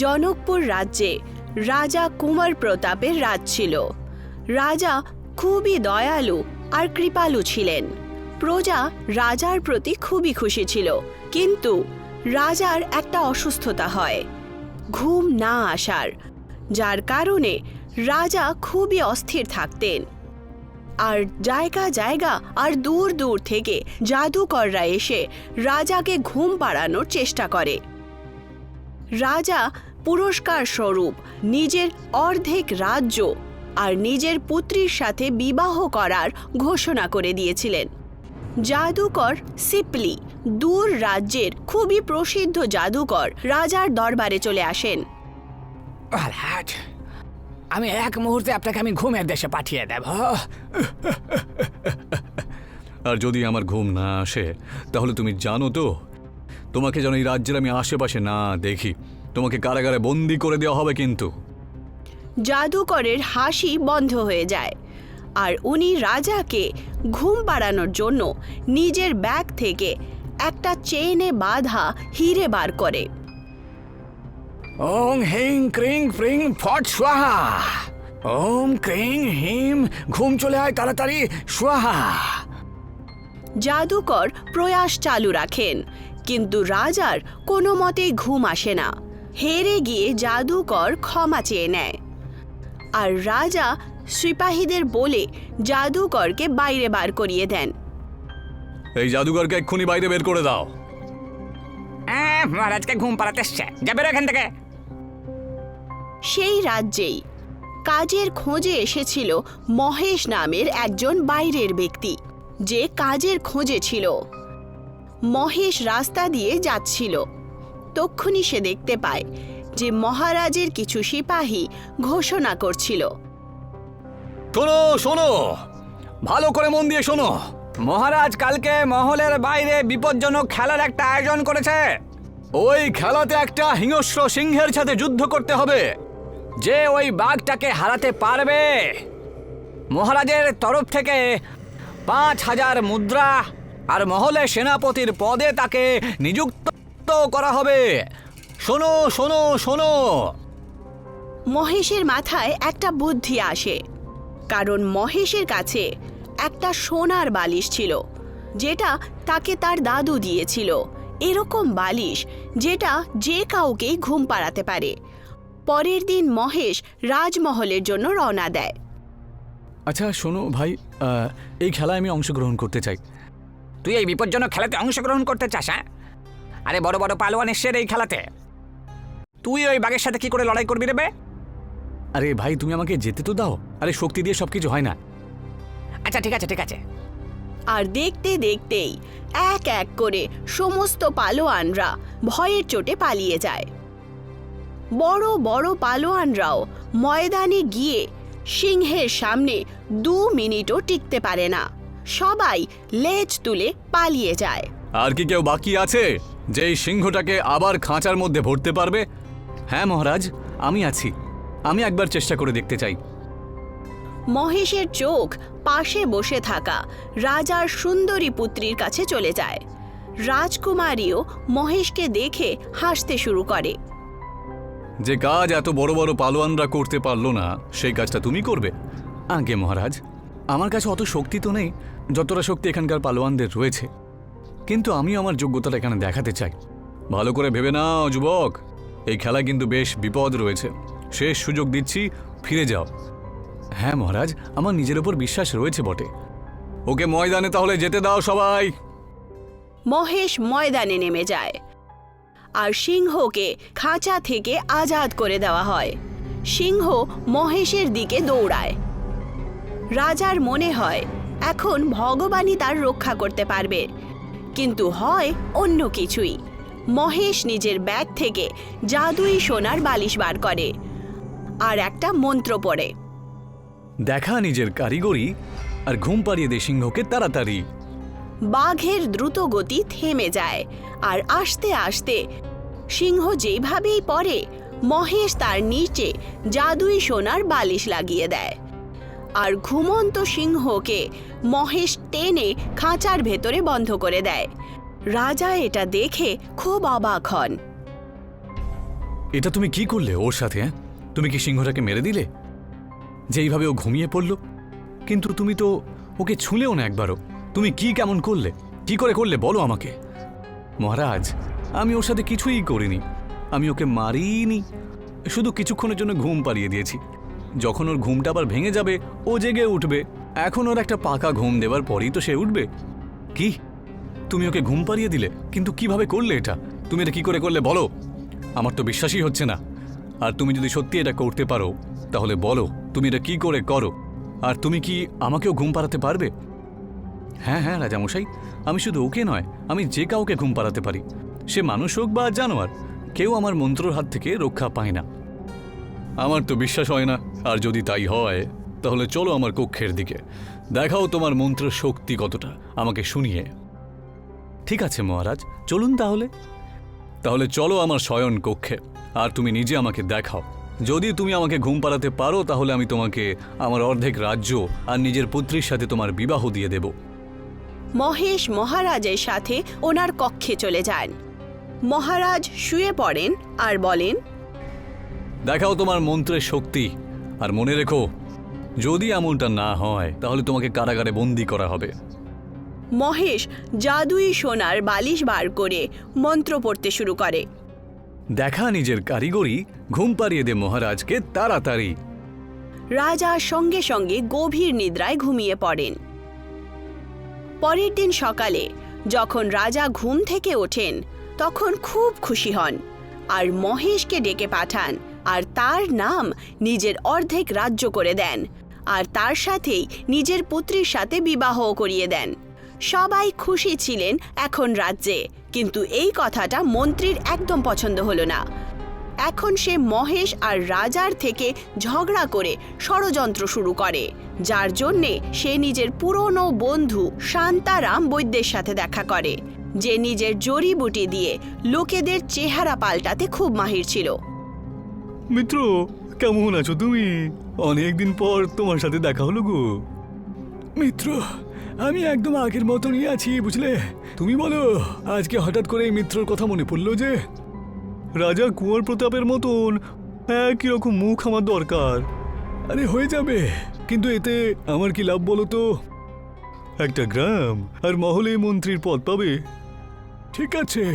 জনকপুর রাজ্যে রাজা কুমার প্রতাপের রাজ ছিল। রাজা খুবই দয়ালু আর কৃপালু ছিলেন। প্রজা রাজার প্রতি খুবই খুশি ছিল, কিন্তু রাজার একটা অসুস্থতা হয়, ঘুম না আসার, যার কারণে রাজা খুবই অস্থির থাকতেন। আর জায়গা জায়গা আর দূর দূর থেকে জাদুকররা এসে রাজাকে ঘুম পাড়ানোর চেষ্টা করে। রাজা পুরস্কার স্বরূপ নিজের অর্ধেক রাজ্য আর নিজের পুত্রীর সাথে বিবাহ করার ঘোষণা করে দিয়েছিলেন। জাদুকর সিপলি, দূর রাজ্যের খুবই প্রসিদ্ধ জাদুকর, রাজার দরবারে চলে আসেন। আমি এক মুহূর্তে আপনাকে আমি ঘুমের দেশে পাঠিয়ে দেব। আর যদি আমার ঘুম না আসে তাহলে তুমি জানো তো, তোমাকে যেন এই রাজ্যের আমি আশেপাশে না দেখি, তোমাকে কারাগারে বন্দি করে দেওয়া হবে। কিন্তু জাদুকরের হাসি বন্ধ হয়ে যায়, আর উনি রাজাকে ঘুম পাড়ানোর জন্য নিজের ব্যাগ থেকে একটা চেইনে বাঁধা হিরে বার করে। ওং হিং ক্রিং ফ্রিং ফট স্বাহা। ওম ক্রিং হিম, ঘুম চলে আয় তাড়াতাড়ি, স্বাহা। জাদুকর প্রয়াস চালু রাখেন, কিন্তু রাজার কোনো মতেই ঘুম আসে না। হেরে গিয়ে জাদুকর ক্ষমা চেয়ে নেয়, আর রাজা সিপাহীদের বলে জাদুকরকে বাইরে বার করিয়ে দেন। এই জাদুকরকে এক্ষুনি বাইরে বের করে দাও। মহারাজকে ঘুম পাড়াতে এসছে, যাবে এখান থেকে। সেই রাজ্যেই কাজের খোঁজে এসেছিল মহেশ নামের একজন বাইরের ব্যক্তি, যে কাজের খোঁজে ছিল। মহেশ রাস্তা দিয়ে যাচ্ছিল, তক্ষুনি সে দেখতে পায় যে মহারাজের কিছু সিপাহী ঘোষণা করছিল। শোনো শোনো, ভালো করে মন দিয়ে শোনো। মহারাজ কালকে মহলের বাইরে বিপজ্জনক খেলার একটা আয়োজন করেছে। ওই খেলাতে একটা হিংস্র সিংহের সাথে যুদ্ধ করতে হবে। যে ওই বাঘটাকে হারাতে পারবে, মহারাজের তরফ থেকে ৫,০০০ মুদ্রা আর মহলে সেনাপতির পদে তাকে নিযুক্ত করা হবে। শোনো শোনো শোনো। মহেশের মাথায় একটা বুদ্ধি আসে, কারণ মহেশের কাছে একটা সোনার বালিশ ছিল, যেটা তাকে তার দাদু দিয়েছিল। এরকম বালিশ যেটা যে কাউকেই ঘুম পাড়াতে পারে। পরের দিন মহেশ রাজমহলের জন্য রওনা দেয়। আচ্ছা শোনো ভাই, এই খেলায় আমি অংশগ্রহণ করতে চাই। তুই এই বিপজ্জনক খেলাতে অংশগ্রহণ করতে চাস? হ্যাঁ, আরে বড় বড় পালোয়ান এসছে এই খেলাতে, তুই ওই বাঘের সাথে কি করে লড়াই করবি রে বে? আরে ভাই তুমি আমাকে যেতে তো দাও। আরে শক্তি দিয়ে সবকিছু হয় না। আচ্ছা ঠিক আছে ঠিক আছে। আর দেখতে দেখতেই এক এক করে সমস্ত পালোয়ানরা ভয়ের চোটে পালিয়ে যায়। বড় বড় পালোয়ানরাও ময়দানে গিয়ে সিংহের সামনে ২ মিনিটও টিকতে পারে না, সবাই লেজ তুলে পালিয়ে যায়। আর কি কেউ বাকি আছে যে এই সিংহটাকে আবার খাঁচার মধ্যে ভরতে পারবে? হ্যাঁ মহারাজ, আমি আছি। আমি একবার চেষ্টা করে দেখতে চাই। মহেশের চোখ পাশে বসে থাকা রাজার সুন্দরী পুত্রীর কাছে চলে যায়। রাজকুমারীও মহেশকে দেখে হাসতে শুরু করে। যে কাজ এত বড় বড় পালোয়ানরা করতে পারলো না, সেই কাজটা তুমি করবে? আগে মহারাজ, আমার কাছে অত শক্তি তো নেই যতটা শক্তি এখানকার পালোয়ানদের রয়েছে, কিন্তু আমি আমার যোগ্যতাটা এখানে দেখাতে চাই। ভালো করে ভেবে নাও যুবক, এই খেলায় কিন্তু বেশ বিপদ রয়েছে। শেষ সুযোগ দিচ্ছি, ফিরে যাও। হ্যাঁ মহারাজ, আমার নিজের ওপর বিশ্বাস রয়েছে বটে। ওকে ময়দানে তাহলে যেতে দাও সবাই। মহেশ ময়দানে নেমে যায়, আর সিংহকে খাঁচা থেকে আজাদ করে দেওয়া হয়। সিংহ মহেশের দিকে দৌড়ায়। রাজার মনে হয় এখন ভগবানই তার রক্ষা করতে পারবে, কিন্তু হয় অন্য কিছুই। মহেশ নিজের ব্যাগ থেকে জাদুই সোনার বালিশ বার করে আর একটা মন্ত্র পড়ে। দেখা নিজের কারিগরি আর ঘুম পাড়িয়ে দে সিংহকে তাড়াতাড়ি। বাঘের দ্রুত গতি থেমে যায়, আর আস্তে আস্তে সিংহ যেভাবেই পড়ে, মহেশ তার নিচে জাদুই সোনার বালিশ লাগিয়ে দেয়, আর ঘুমন্ত সিংহকে মহেশ টেনে খাঁচার ভেতরে বন্ধ করে দেয়। রাজা এটা দেখে খুব অবাক হন। এটা তুমি কি করলে ওর সাথে? হ্যাঁ, তুমি কি সিংহটাকে মেরে দিলে? যে এইভাবে ও ঘুমিয়ে পড়ল, কিন্তু তুমি তো ওকে ছুঁলেও না একবারও। তুমি কি কেমন করলে? কি করে করলে বলো আমাকে। মহারাজ, আমি ওর সাথে কিছুই করিনি। আমি ওকে মারিনি, শুধু কিছুক্ষণের জন্য ঘুম পাড়িয়ে দিয়েছি। যখন ওর ঘুমটা আবার ভেঙে যাবে ও জেগে উঠবে। এখন ওর একটা পাকা ঘুম দেওয়ার পরই তো সে উঠবে। কি, তুমি ওকে ঘুম পাড়িয়ে দিলে? কিন্তু কিভাবে করলে এটা? তুমি এটা কি করে করলে বলো? আমার তো বিশ্বাসই হচ্ছে না। আর তুমি যদি সত্যি এটা করতে পারো তাহলে বলো তুমি এটা কি করে করো। আর তুমি কি আমাকেও ঘুম পাড়াতে পারবে? হ্যাঁ হ্যাঁ রাজামশাই, আমি শুধু ওকে নয়, আমি যে কাউকে ঘুম পাড়াতে পারি, সে মানুষ হোক বা জানোয়ার। কেউ আমার মন্ত্রর হাত থেকে রক্ষা পায় না। আমার তো বিশ্বাস হয় না। আর যদি তাই হয় তাহলে চলো আমার কক্ষের দিকে, দেখাও তোমার মন্ত্রের শক্তি কতটা, আমাকে শুনিয়ে। ঠিক আছে মহারাজ, চলুন তাহলে। তাহলে চলো আমার শয়ন কক্ষে, আর তুমি নিজে আমাকে দেখাও। যদি তুমি আমাকে ঘুম পাড়াতে পারো তাহলে আমি তোমাকে আমার অর্ধেক রাজ্য আর নিজের পুত্রীর সাথে তোমার বিবাহ দিয়ে দেব। মহেশ মহারাজের সাথে ওনার কক্ষে চলে যান। মহারাজ শুয়ে পড়েন আর বলেন, দেখাও তোমার মন্ত্রের শক্তি, আর মনে রেখো যদি এমনটা না হয় তাহলে তোমাকে কারাগারে বন্দি করা হবে। মহেশ জাদুই সোনার বালিশ বার করে মন্ত্র পড়তে শুরু করে। দেখা নিজের কারিগরি, ঘুম পাড়িয়ে দে মহারাজকে তাড়াতাড়ি। রাজা সঙ্গে সঙ্গে গভীর নিদ্রায় ঘুমিয়ে পড়েন। পরের দিন সকালে যখন রাজা ঘুম থেকে ওঠেন তখন খুব খুশি হন আর মহেশকে ডেকে পাঠান আর তার নাম নিজের অর্ধেক রাজ্য করে দেন আর তার সাথেই নিজের পুত্রীর সাথে বিবাহ করিয়ে দেন। সবাই খুশি ছিলেন এখন রাজ্যে, কিন্তু এই কথাটা মন্ত্রীর একদম পছন্দ হলো না। এখন সে মহেশ আর রাজার থেকে ঝগড়া করে ষড়যন্ত্র শুরু করে, যার জন্যে সে নিজের পুরনো বন্ধু শান্তারাম বৈদ্যের সাথে দেখা করে, যে নিজের জড়িবুটি দিয়ে লোকেদের চেহারা পাল্টাতে খুব মাহির ছিল। মিত্র, কেমন আছো তুমি? অনেকদিন পর তোমার সাথে দেখা হলো গো। মিত্র, আমি একদম আগের মতনই আছি, বুঝলে। তুমি বলো, আজকে হঠাৎ করে এই মিত্রর কথা মনে পড়লো যে রাজা কুঁয়ার প্রতাপের মতন একই রকম মুখ আমার দরকার। আরে হয়ে যাবে, কিন্তু এতে আমার কি লাভ বলো তো? একটা গ্রাম আর মহলে মন্ত্রীর পদ পাবে। ঠিক আছে,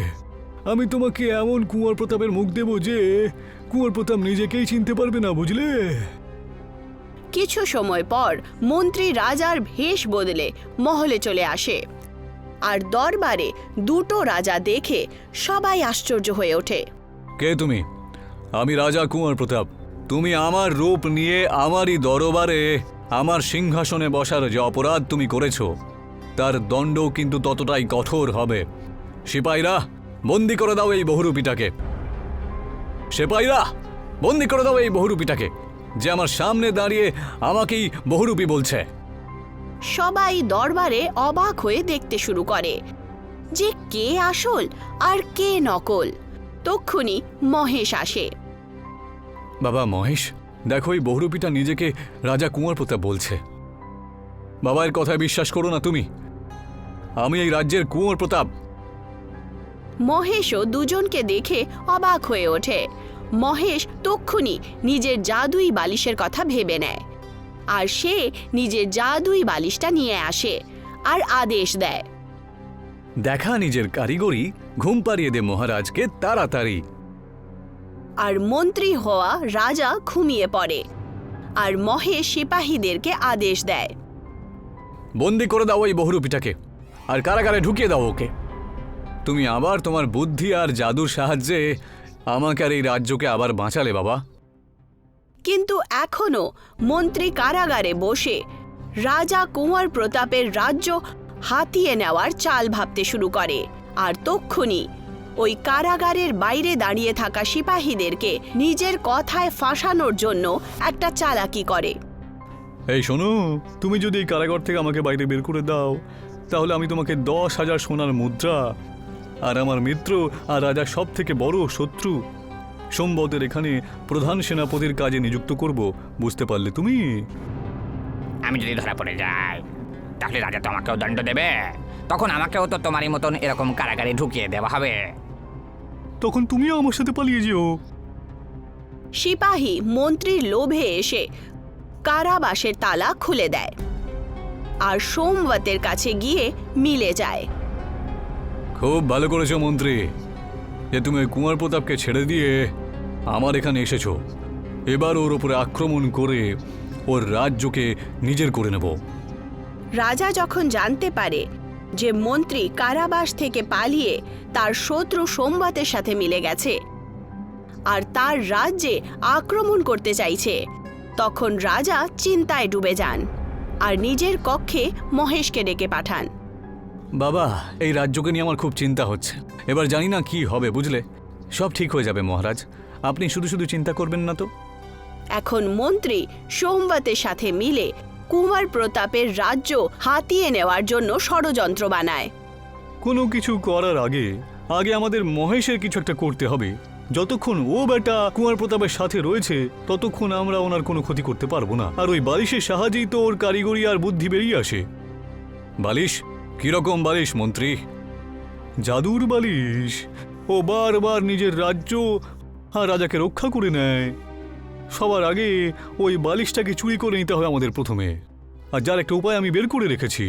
আমি তোমাকে এমন কুঁয়ার প্রতাপের মুখ দেব যে কুঁয়ার প্রতাপ নিজেকেই চিনতে পারবে না, বুঝলে। কিছু সময় পর মন্ত্রী রাজার ভেষ বদলে মহলে চলে আসে আর দরবারে দুটো রাজা দেখে সবাই আশ্চর্য হয়ে ওঠে। কে তুমি? আমি রাজা কুঁয়ার প্রতাপ। তুমি আমার রূপ নিয়ে আমারই দরবারে আমার সিংহাসনে বসার যে অপরাধ তুমি করেছো তার দণ্ডও কিন্তু ততটাই কঠোর হবে। সিপাহীরা, বন্দি করে দাও এই বহুরূপীটাকে। সিপাহীরা, বন্দি করে দাও এই বহুরূপীটাকে, যে আমার সামনে দাঁড়িয়ে আমাকেই বহুরূপী বলছে। সবাই দরবারে অবাক হয়ে দেখতে শুরু করে যে কে আসল আর কে নকল। তক্ষুনি মহেশ আসে। বাবা মহেশ, দেখো এই বহুরূপীটা নিজেকে রাজা কুঁয়ার প্রতাপ বলছে। বাবা, এর কথায় বিশ্বাস করো না তুমি। আমি এই রাজ্যের কুঁয়ার প্রতাপ। মহেশও দুজনকে দেখে অবাক হয়ে ওঠে। মহেশ তক্ষুনি নিজের জাদুই বালিশের কথা ভেবে নেয় আর সে নিজের জাদুই বালিশটা নিয়ে আসে আর আদেশ দেয়, দেখা নিজের কারিগরি, ঘুম পাড়িয়ে দে মহারাজকে তাড়াতাড়ি। আর মন্ত্রী হওয়া রাজা ঘুমিয়ে পড়ে আর মহেশ সিপাহীদেরকে আদেশ দেয়, বন্দি করে দাও এই বহুরূপীটাকে আর কারাগারে ঢুকিয়ে দাও ওকে। তুমি আবার তোমার বুদ্ধি আর জাদুর সাহায্যে আমাকে আর এই রাজ্যকে আবার বাঁচালে বাবা। কিন্তু এখনো মন্ত্রী কারাগারে বসে রাজা কুঁয়ার প্রতাপের রাজ্য হাতিয়ে নেওয়ার চাল ভাবতে শুরু করে। আর তক্ষুনি ওই কারাগারের বাইরে দাঁড়িয়ে থাকা সিপাহীদেরকে নিজের কথায় ফাঁসানোর জন্য একটা চালাকি করে। এই শোনো, তুমি যদি এই কারাগার থেকে আমাকে বাইরে বের করে দাও তাহলে আমি তোমাকে 10,000 সোনার মুদ্রা আর আমার মিত্র আর রাজার সব থেকে বড় শত্রু সম্বতের এখানে প্রধান সেনাপতির কাজে নিযুক্ত করব, বুঝতে পারলে তুমি? আমি যদি ধরা পড়ে যাই তাহলে রাজা তো আমাকেও দণ্ড দেবে। তখন আমাকেও তো তোমারই মতন এরকম কারাগারে ঢুকিয়ে দেওয়া হবে। তখন তুমিও আমার সাথে পালিয়ে যেও। সিপাহী মন্ত্রীর লোভে এসে কারাবাসের তালা খুলে দেয় আর সোমবতের কাছে গিয়ে মিলে যায়। খুব ভালো করেছো মন্ত্রী, যে তুমি ওই কুমার প্রতাপকে ছেড়ে দিয়ে আমার এখানে এসেছো। এবার ওর ওপরে আক্রমণ করে ওর রাজ্যকে নিজের করে নেব। রাজা যখন জানতে পারে যে মন্ত্রী কারাবাস থেকে পালিয়ে তার শত্রু সোমবতের সাথে মিলে গেছে আর তার রাজ্যে আক্রমণ করতে চাইছে, তখন রাজা চিন্তায় ডুবে যান আর নিজের কক্ষে মহেশকে ডেকে পাঠান। বাবা, এই রাজ্যকে নিয়ে আমার খুব চিন্তা হচ্ছে। এবার জানি না কি হবে, বুঝলে? সব ঠিক হয়ে যাবে মহারাজ, আপনি শুধু শুধু চিন্তা করবেন না তো। এখন মন্ত্রী সোমবতের সাথে মিলে কুমার প্রতাপের রাজ্য হাতিয়ে নেওয়ার জন্য ষড়যন্ত্র বানায়। কোনো কিছু করার আগে আমাদের মহেশের কিছু একটা করতে হবে। যতক্ষণ ও বেটা কুমার প্রতাপের সাথে রয়েছে ততক্ষণ আমরা ওনার কোনো ক্ষতি করতে পারবো না। আর ওই বালিশের সাহায্যেই তো ওর কারিগরি আর বুদ্ধি বেরিয়ে আসে। বালিশ? কিরকম বালিশ মন্ত্রী? জাদুর বালিশ। ও বারবার নিজের রাজ্য আর রাজাকে রক্ষা করে নেয়। সবার আগে ওই বালিশটাকে চুরি করে নিতে হবে আমাদের প্রথমে, আর যার একটা উপায় আমি বের করে রেখেছি।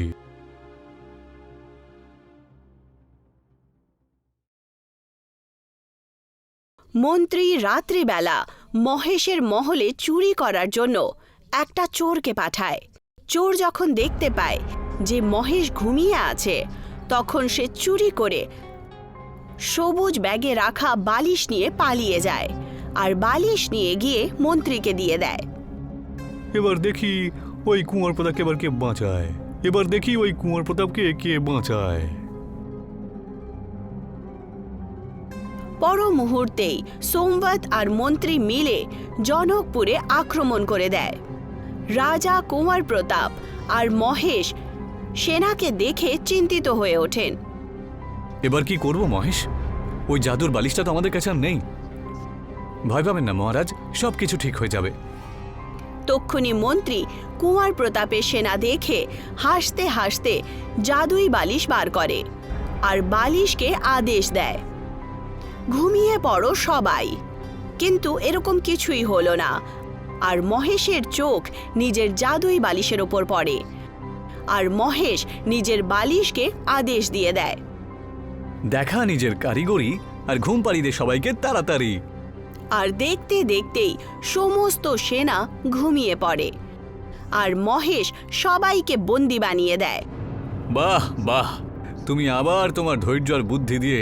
মন্ত্রী রাত্রিবেলা মহেশের মহলে চুরি করার জন্য একটা চোরকে পাঠায়। চোর যখন দেখতে পায় যে মহেশ ঘুমিয়ে আছে, তখন সে চুরি করে সবুজ ব্যাগে রাখা বালিশ নিয়ে পালিয়ে যায় আর বালিশ নিয়ে গিয়ে মন্ত্রীকে দিয়ে দেয়। এবার দেখি ওই কুমার প্রতাপকে এবার কে বাঁচায়। পর মুহূর্তেই সোমবত আর মন্ত্রী মিলে জনকপুরে আক্রমণ করে দেয়। রাজা কুমার প্রতাপ আর মহেশ সেনাকে দেখে চিন্তিত হয়ে ওঠেন। এবার কি করব মহেশ? ওই জাদুর বালিশটা তো আমাদের কাছে আর নেই। ভয় পাবেন না মহারাজ, সব কিছু ঠিক হয়ে যাবে। তক্ষুনি মন্ত্রী কুমার প্রতাপের সেনা দেখে হাসতে হাসতে জাদুই বালিশ বার করে আর বালিশকে আদেশ দেয়, ঘুমিয়ে পড়ো সবাই। কিন্তু এরকম কিছুই হলো না, আর মহেশের চোখ নিজের জাদুই বালিশের ওপর পড়ে আর মহেশ নিজের বালিশকে আদেশ দিয়ে দেয়, দেখা নিজের কারিগরি আর ঘুম পাড়িয়ে দে সবাইকে তাড়াতাড়ি। আর দেখতে দেখতেই সমস্ত সেনা ঘুমিয়ে পড়ে আর মহেশ সবাইকে বন্দি বানিয়ে দেয়। বাহ বাহ, তুমি আবার তোমার ধৈর্য আর বুদ্ধি দিয়ে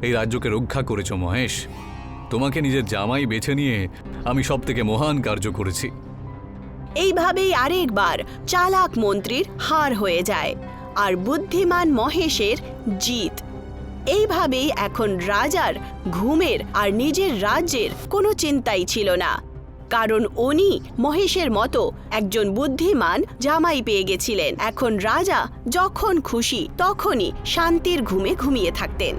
এই রাজ্যকে রক্ষা করেছো মহেশ। তোমাকে নিজের জামাই বেছে নিয়ে আমি সব থেকে মহান কার্য করেছি। এইভাবেই আরেকবার চালাক মন্ত্রীর হার হয়ে যায় আর বুদ্ধিমান মহেশের জিত। এইভাবেই এখন রাজার ঘুমের আর নিজের রাজ্যের কোনো চিন্তাই ছিল না, কারণ উনি মহেশের মতো একজন বুদ্ধিমান জামাই পেয়ে গেছিলেন। এখন রাজা যখন খুশি তখনই শান্তির ঘুমে ঘুমিয়ে থাকতেন।